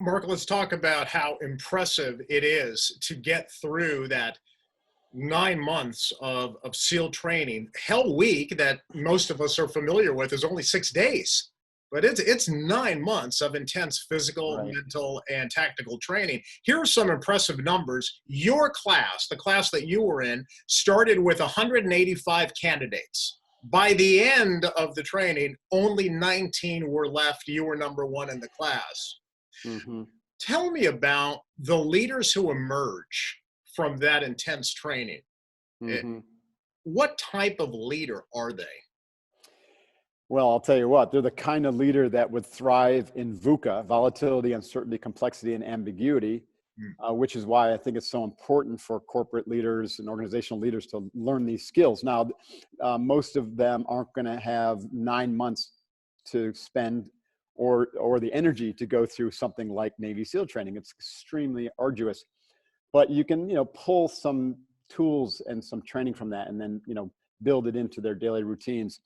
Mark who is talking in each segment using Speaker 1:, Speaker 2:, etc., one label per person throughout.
Speaker 1: Mark, let's talk about how impressive it is to get through that 9 months of SEAL training. Hell Week, that most of us are familiar with, is only 6 days, but it's 9 months of intense physical,
Speaker 2: Right.
Speaker 1: mental, and tactical training. Here are some impressive numbers. Your class, the class that you were in, started with 185 candidates. By the end of the training, only 19 were left. You were number one in the class.
Speaker 2: Hmm.
Speaker 1: Tell me about the leaders who emerge from that intense training. Eh,
Speaker 2: Hmm.
Speaker 1: What type of leader are they?
Speaker 2: Well, I'll tell you what, they're the kind of leader that would thrive in VUCA, volatility, uncertainty, complexity, and ambiguity,
Speaker 1: Mm.
Speaker 2: which is why I think it's so important for corporate leaders and organizational leaders to learn these skills. Now, most of them aren't going to have 9 months to spend or the energy to go through something like Navy SEAL training. It's extremely arduous, but you can, pull some tools and some training from that and then, build it into their daily routines.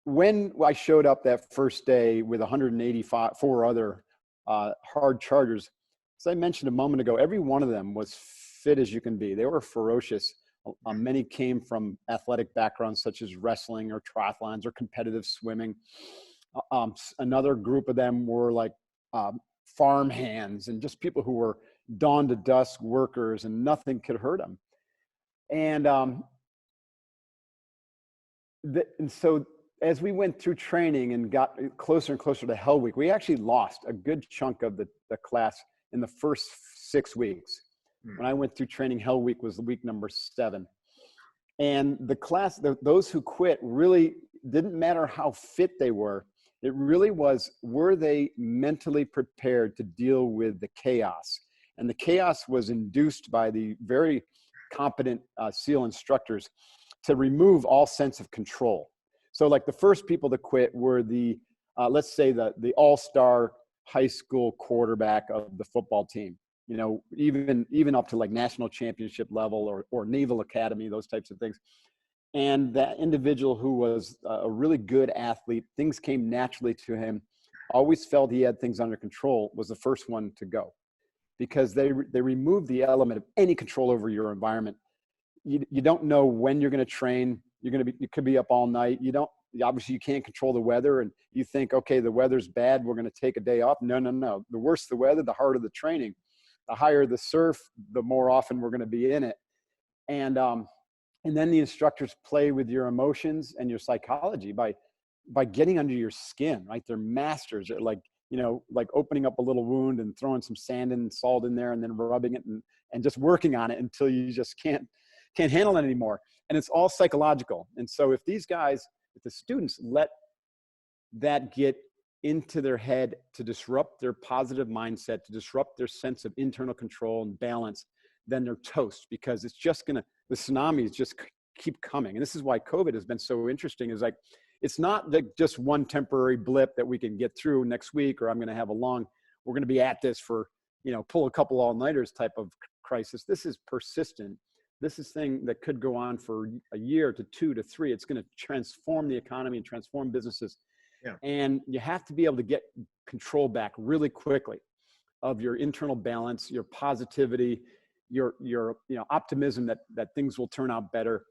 Speaker 2: When I showed up that first day with 184 other hard chargers, as I mentioned a moment ago, every one of them was fit as you can be. They were ferocious. Many came from athletic backgrounds such as wrestling or triathlons or competitive swimming. Another group of them were like farm hands and just people who were dawn to dusk workers, and nothing could hurt them. And and so as we went through training and got closer and closer to Hell Week, we actually lost a good chunk of the class in the first 6 weeks.
Speaker 1: Mm.
Speaker 2: When I went through training, Hell Week was the week number 7. And the class, those who quit, really didn't matter how fit they were. It really was, were they mentally prepared to deal with the chaos? And the chaos was induced by the very competent SEAL instructors to remove all sense of control. So like the first people to quit were the, let's say the all-star high school quarterback of the football team, even up to like national championship level or Naval Academy, those types of things. And that individual who was a really good athlete, things came naturally to him, always felt he had things under control, was the first one to go, because they removed the element of any control over your environment. You don't know when you're going to train. You could be up all night. Obviously you can't control the weather, and you think, okay, the weather's bad, we're going to take a day off. No. The worse the weather, the harder the training. The higher the surf, the more often we're going to be in it. And then the instructors play with your emotions and your psychology by getting under your skin, right? They're masters at like opening up a little wound and throwing some sand and salt in there and then rubbing it and just working on it until you just can't handle it anymore. And it's all psychological. And so if the students let that get into their head to disrupt their positive mindset, to disrupt their sense of internal control and balance, then they're toast, because the tsunamis just keep coming. And this is why COVID has been so interesting, is like, it's not like just one temporary blip that we can get through next week, or we're going to be at this for, pull a couple all-nighters type of crisis. This is persistent. This is thing that could go on for a year to 2 to 3. It's going to transform the economy and transform businesses.
Speaker 1: Yeah.
Speaker 2: And you have to be able to get control back really quickly of your internal balance, your positivity, your optimism that things will turn out better.